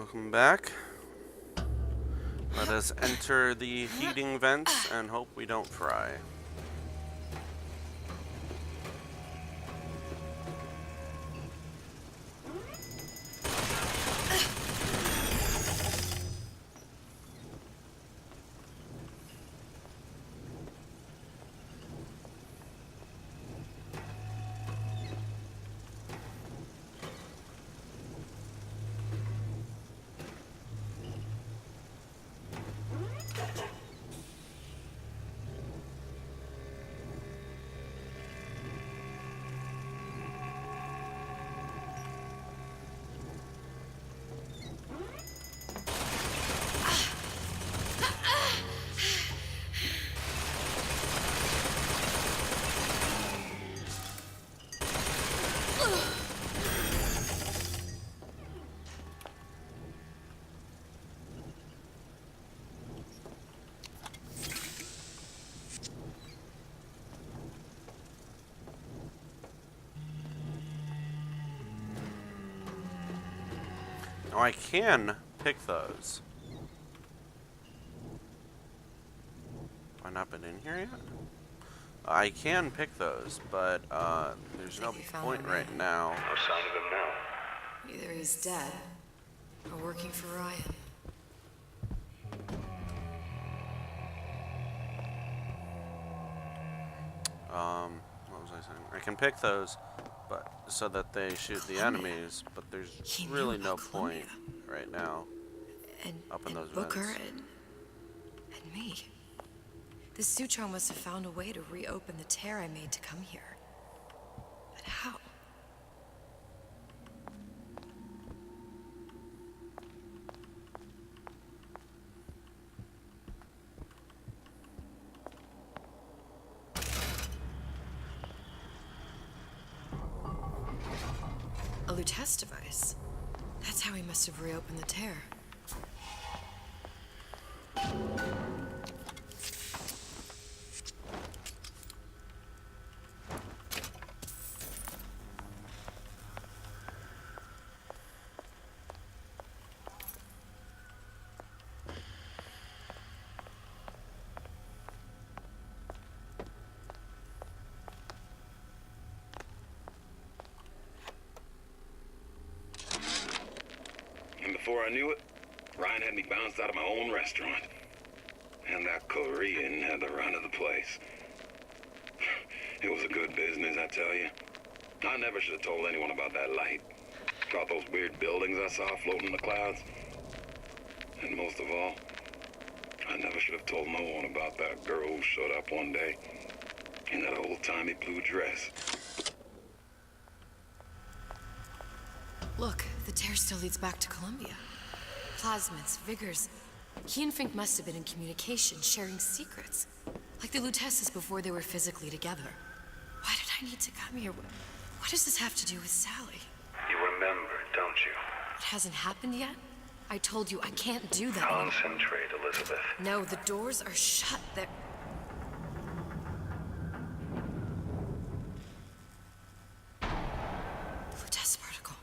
Welcome back. Let us enter the heating vents and hope we don't fry. Now I can pick those. Have I not been in here yet? I can pick those, but there's no point right now. No sign of him now. Either he's dead, or working for Ryan. What was I saying? I can pick those, but so that they shoot the enemies, but there's really no point right now. And, Up in those Booker vents. and me. This Sutro must have found a way to reopen the tear I made to come here. But how? A Lutece device. That's how he must have reopened the tear. And before I knew it, Ryan had me bounced out of my own restaurant. And that Korean had the run of the place. It was a good business, I tell you. I never should have told anyone about that light. About those weird buildings I saw floating in the clouds. And most of all, I never should have told no one about that girl who showed up one day in that old-timey blue dress. Look, the tear still leads back to Columbia. Plasmids, Vigors. He and Fink must have been in communication, sharing secrets. Like the Luteces before they were physically together. Why did I need to come here? What does this have to do with Sally? You remember, don't you? It hasn't happened yet? I told you I can't do that anymore. Concentrate, Elizabeth. No, the doors are shut. They're... Lutece particle.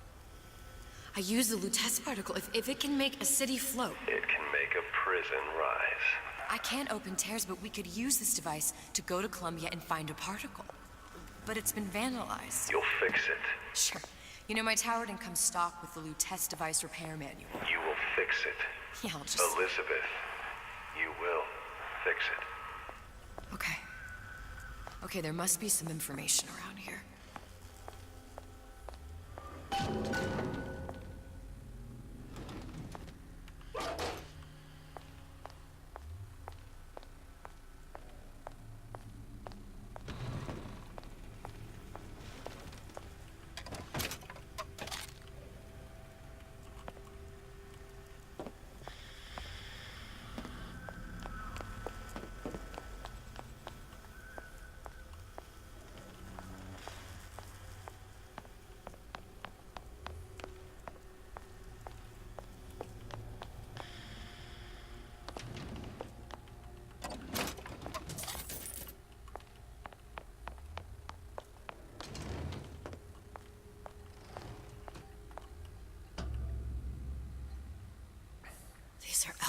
I use the Lutece particle. If it can make a city float. It can make a prison rise. I can't open tears, but we could use this device to go to Columbia and find a particle. But it's been vandalized. You'll fix it. Sure. You know, my tower didn't come stock with the Lutece device repair manual. You will fix it. Yeah, I'll just... Elizabeth, you will fix it. Okay. Okay, there must be some information around here.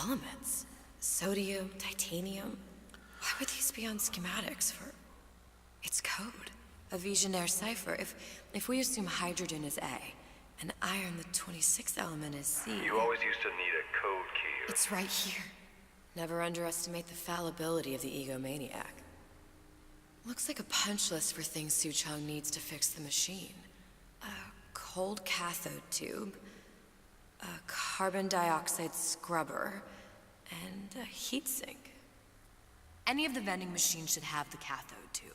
elements. Sodium, titanium. Why would these be on schematics for... It's code. A Visionaire cipher. If we assume hydrogen is A, and iron, the 26th element, is C... You always used to need a code key. It's right here. Never underestimate the fallibility of the egomaniac. Looks like a punch list for things Suchong needs to fix the machine. A cold cathode tube, a carbon dioxide scrubber, and a heatsink. Any of the vending machines should have the cathode tube.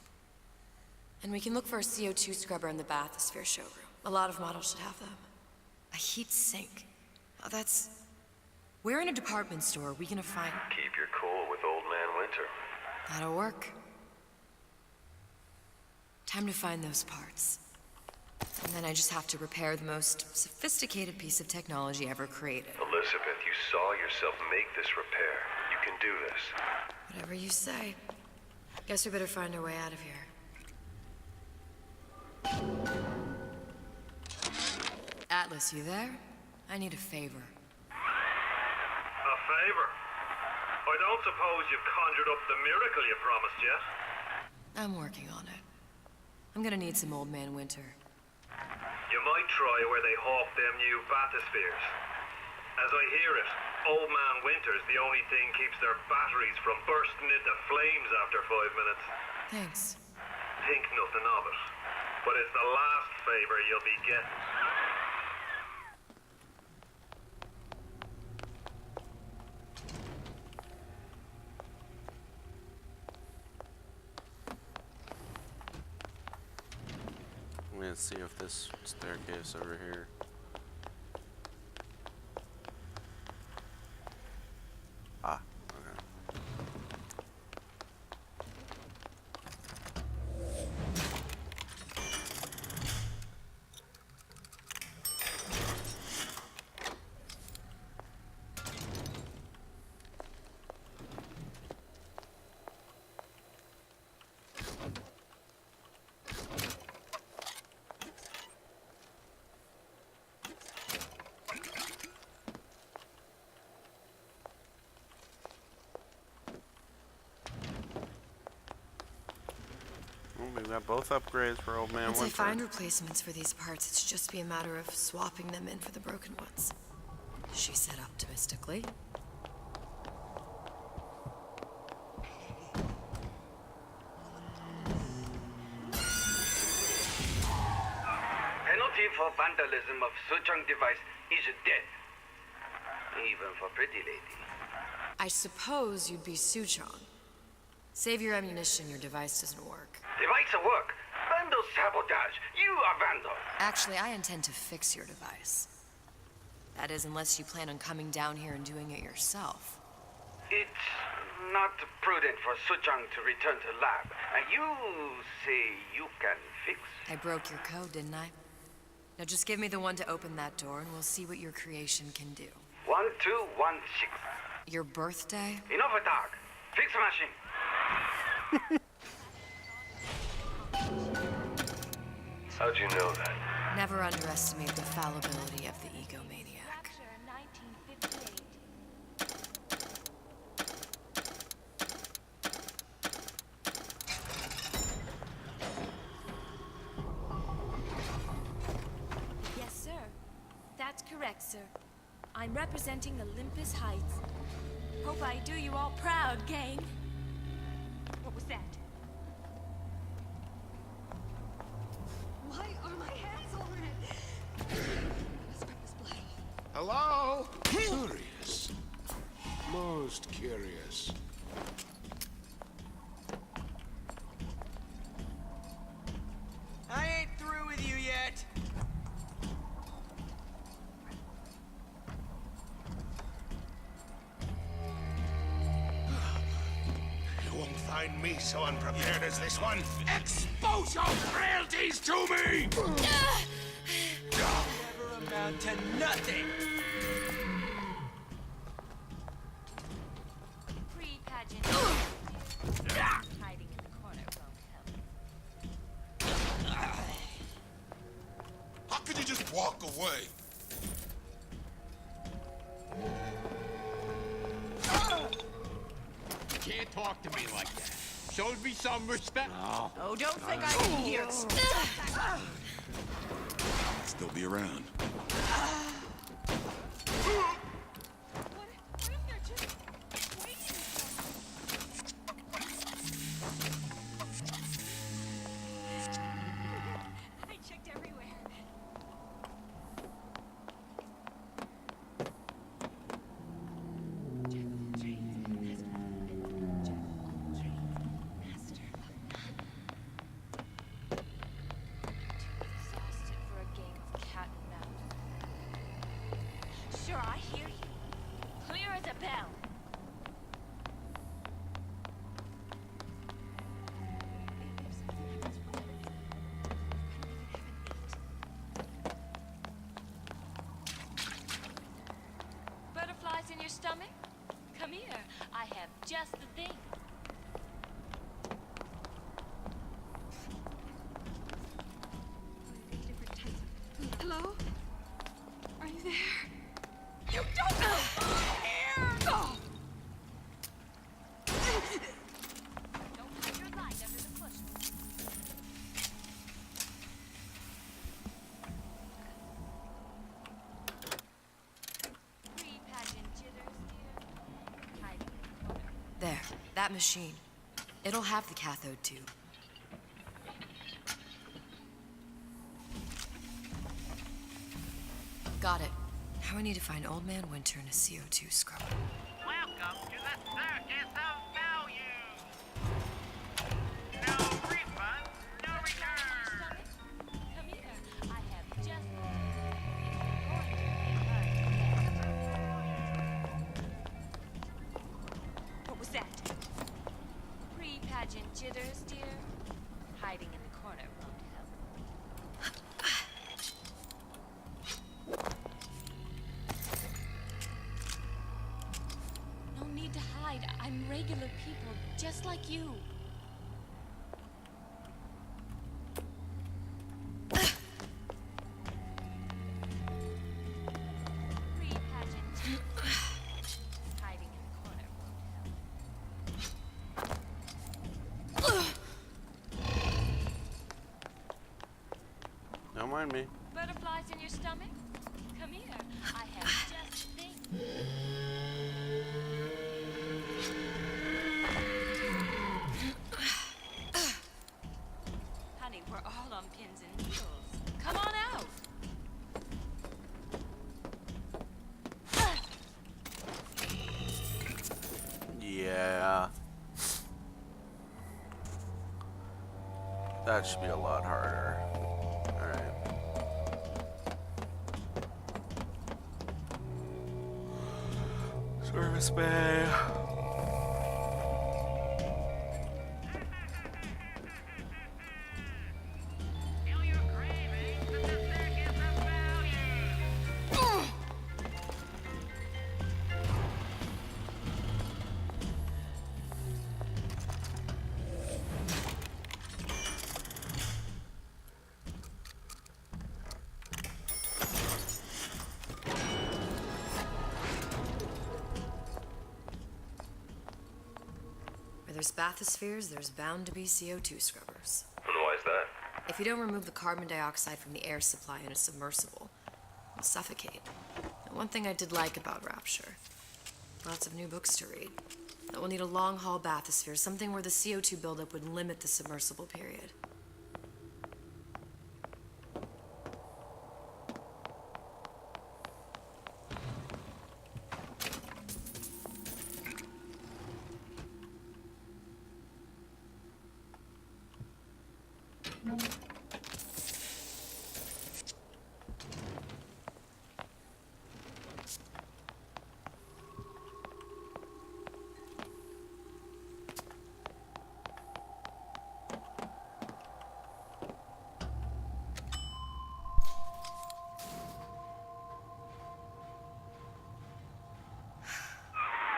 And we can look for a CO2 scrubber in the bathysphere showroom. A lot of models should have them. A heat sink. Oh, that's... Where in a department store are we gonna find... Keep your cool with Old Man Winter. That'll work. Time to find those parts. And then I just have to repair the most sophisticated piece of technology ever created. Elizabeth, you saw yourself make this repair. You can do this. Whatever you say. Guess we better find our way out of here. Atlas, you there? I need a favor. A favor? I don't suppose you've conjured up the miracle you promised yet? I'm working on it. I'm gonna need some Old Man Winter. You might try where they hawk them new bathyspheres. As I hear it, Old Man Winter's the only thing keeps their batteries from bursting into flames after 5 minutes. Thanks. Think nothing of it. But it's the last favor you'll be getting. Let's see if this staircase over here. Ah, okay. Well, we've got both upgrades for Old Man Once I Winter. find replacements for these parts, it's just be a matter of swapping them in for the broken ones. She said optimistically. Penalty for vandalism of Suchong device is death. Even for pretty lady. I suppose you'd be Suchong. Save your ammunition, your device doesn't work. Device at work. Vandal sabotage. You are vandal. Actually, I intend to fix your device. That is, unless you plan on coming down here and doing it yourself. It's not prudent for Suchong to return to lab. And you say you can fix? I broke your code, didn't I? Now just give me the one to open that door and we'll see what your creation can do. 1216. Your birthday? Enough of talk. Fix the machine. How'd you know that? Never underestimate the fallibility of the egomaniac. Rapture 1958. Yes, sir. That's correct, sir. I'm representing Olympus Heights. Hope I do you all proud, gang. What was that? Why are my hands all red? Let's wipe this blood off. Hello? Curious. Most curious. I ain't through with you yet. You won't find me so unprepared as this one. Expose your frailties to me! Never amount to nothing. Pre-pageant. Hiding in the corner won't help. How could you just walk away? talk to me like that. Shows me some respect. No. Oh, don't think I can hear. Still be around. What if they're just waiting for me? I checked everywhere. Exhausted for a game of cat and mouse. Sure, I hear you. Clear as a bell. Butterflies in your stomach? Come here. I have just the thing. Different types of... Hello? Are you there? You don't know here! Oh. Don't put your light under the bushel. Pre-pageant jitters, dear. Hiding in the corner. There, that machine. It'll have the cathode tube. Got it. Now I need to find Old Man Winter in a CO2 scrubber. Welcome to the Circus of Value. No refund, no return. Come here. I have just What was that? pre-pageant jitters, dear. Hiding in the corner won't help. No need to hide. I'm regular people, just like you. Pre-pageant jitters. Hiding in the corner won't help. Don't mind me. Butterflies in your stomach? Come here. I have just the thing. Honey, we're all on pins and needles. Come on out. Yeah. That should be a lot harder. Alright. Service bay. Feel your cravings at the Circus of Value. Where there's bathyspheres, there's bound to be CO2 scrubbers. And why is that? If you don't remove the carbon dioxide from the air supply in a submersible, you'll suffocate. And one thing I did like about Rapture, lots of new books to read. That we'll need a long-haul bathysphere, something where the CO2 buildup would limit the submersible period.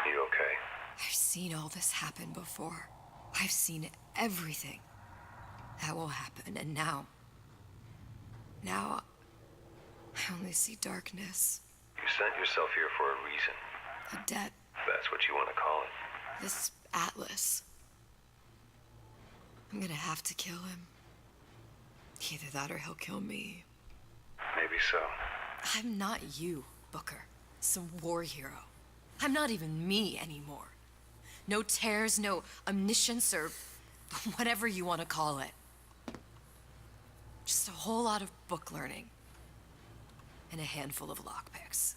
You okay? I've seen all this happen before. I've seen everything that will happen, and now I only see darkness. You sent yourself here for a reason. A debt. That's what you want to call it. This Atlas. I'm gonna have to kill him. Either that or he'll kill me. Maybe so. I'm not you, Booker. Some war hero. I'm not even me anymore. No tears, no omniscience, or whatever you want to call it. Just a whole lot of book learning. And a handful of lockpicks.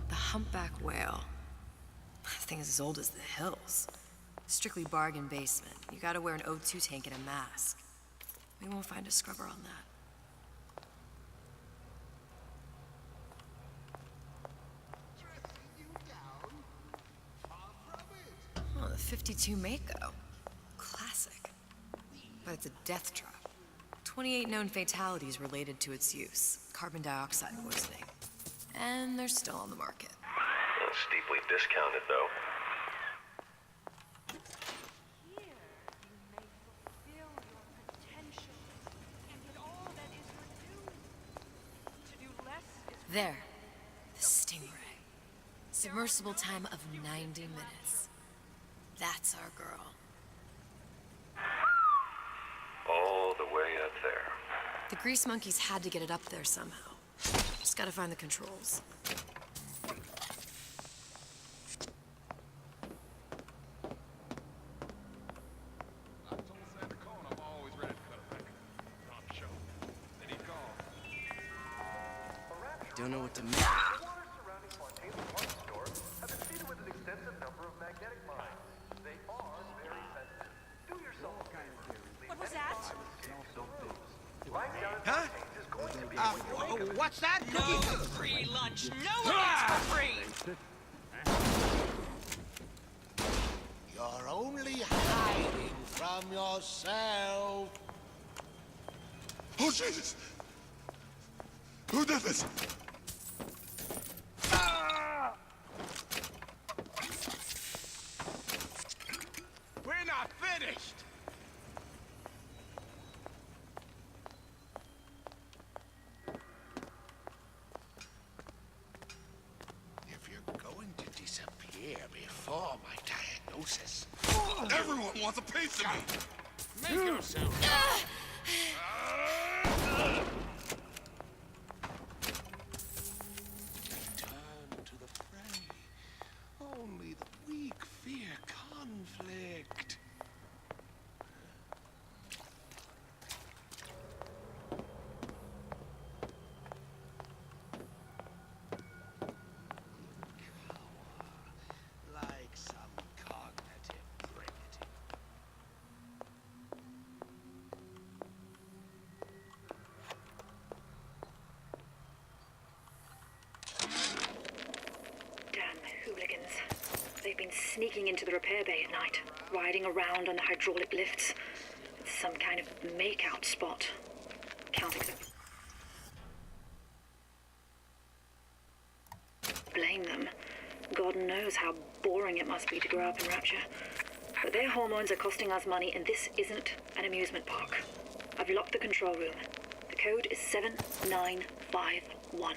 The humpback whale. That thing is as old as the hills. Strictly bargain basement. You gotta wear an O2 tank and a mask. We won't find a scrubber on that. Oh, the 52 Mako. Classic. But it's a death trap. 28 known fatalities related to its use. Carbon dioxide poisoning. And they're still on the market. Steeply discounted, though. Here, you may fulfill your potential and get all that is your due. To do less is There. The Stingray. Submersible time of 90 minutes. That's our girl. All the way up there. The grease monkeys had to get it up there somehow. Just gotta find the controls. Don't know what to make. What was that? Huh? What's that? No free lunch. No one eats for free. You're only hiding from yourself. Oh, Jesus! Who did this? We're not finished. If you're going to disappear before my diagnosis, Everyone wants a piece of me! make yourself. Return to the fray. Only the weak fear conflict. Cower like some cognitive primitive. Damn hooligans. They've been sneaking into the repair bay at night, riding around on the hydraulic lifts. It's some kind of make-out spot. Can't blame them. God knows how boring it must be to grow up in Rapture. But their hormones are costing us money, and this isn't an amusement park. I've locked the control room. The code is 7951.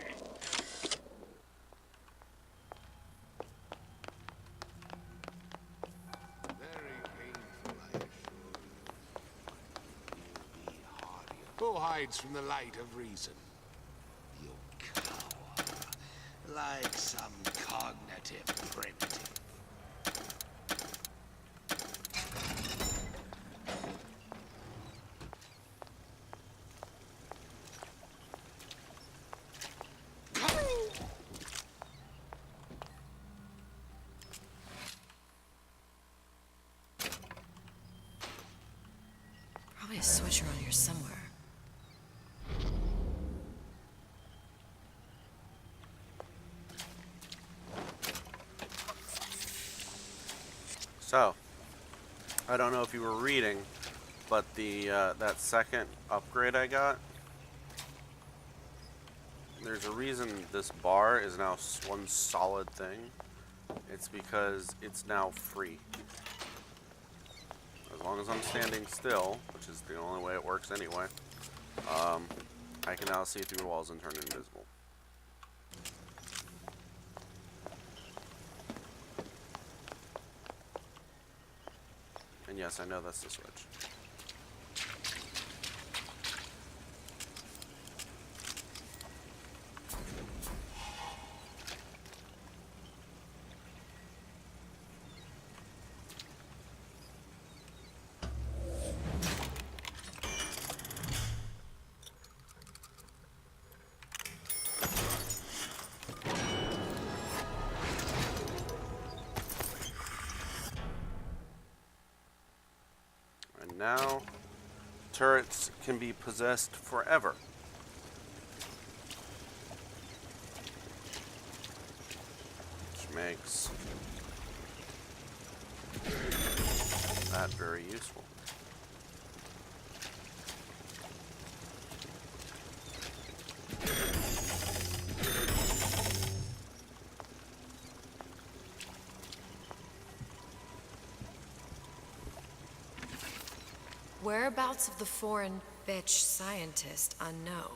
Very painful, I assure you. Be hardier. Who hides from the light of reason? You cower. Like some cognitive primitive. Probably a switch around here somewhere. So, I don't know if you were reading, but the that second upgrade I got, there's a reason this bar is now one solid thing. It's because it's now free. As long as I'm standing still, which is the only way it works anyway, I can now see through walls and turn invisible. And yes, I know that's the switch. And now, turrets can be possessed forever. Which makes that very useful. Whereabouts of the foreign bitch scientist unknown.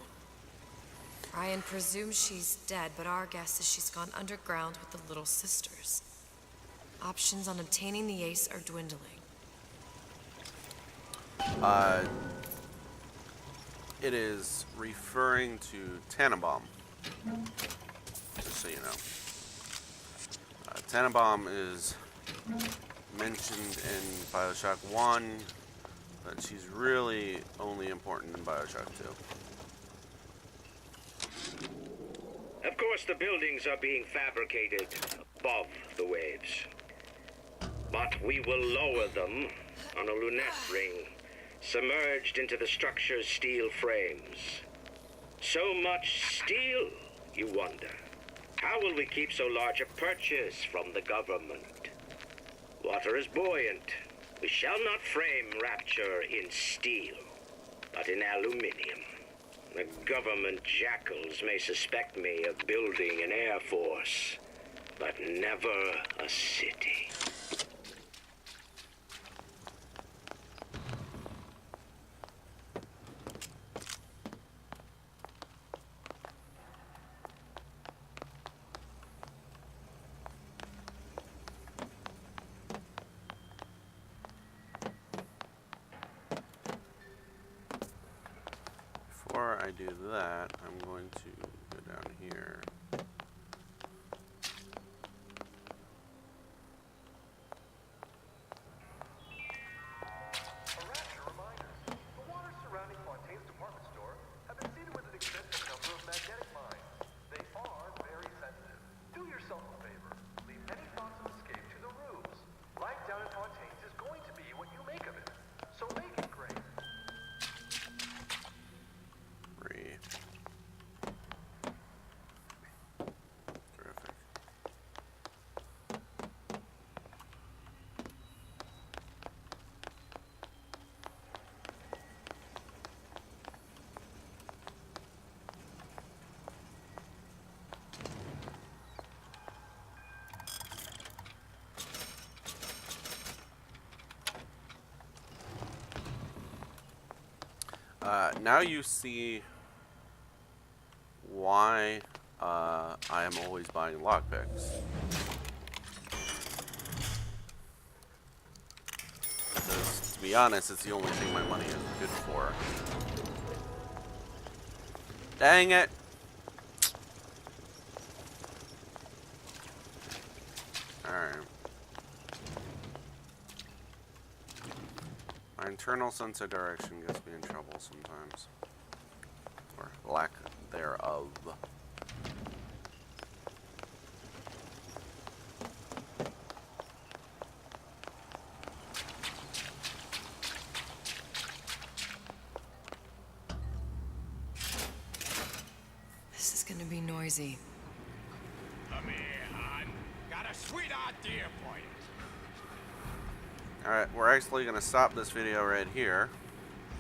Ryan presumes she's dead, but our guess is she's gone underground with the Little Sisters. Options on obtaining the ace are dwindling. It is referring to Tannenbaum, just so you know. Tannenbaum is mentioned in Bioshock 1, but she's really only important in Bioshock 2. Of course, the buildings are being fabricated above the waves. But we will lower them on a lunette ring, submerged into the structure's steel frames. So much steel, you wonder. How will we keep so large a purchase from the government? Water is buoyant. We shall not frame Rapture in steel, but in aluminium. The government jackals may suspect me of building an air force, but never a city. Before I do that, I'm going to go down here. A Rapture reminder. The waters surrounding Fontaine's department store have been seeded with an extensive number of magnetic mines. They are very sensitive. Do yourself a favor. Leave any thoughts of escape to the rubes. Life down at Fontaine's is going to be what you make of it. So make it great. Terrific. Now you see why I am always buying lockpicks. Because, to be honest, it's the only thing my money is good for. Dang it! Alright. My internal sense of direction gets me in trouble sometimes. Or lack thereof. This is gonna be noisy. Come here, hon. Got a sweet idea for you. Alright, we're actually going to stop this video right here.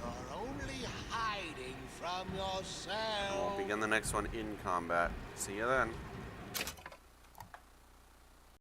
You're only hiding from yourself. And we'll begin the next one in combat. See you then.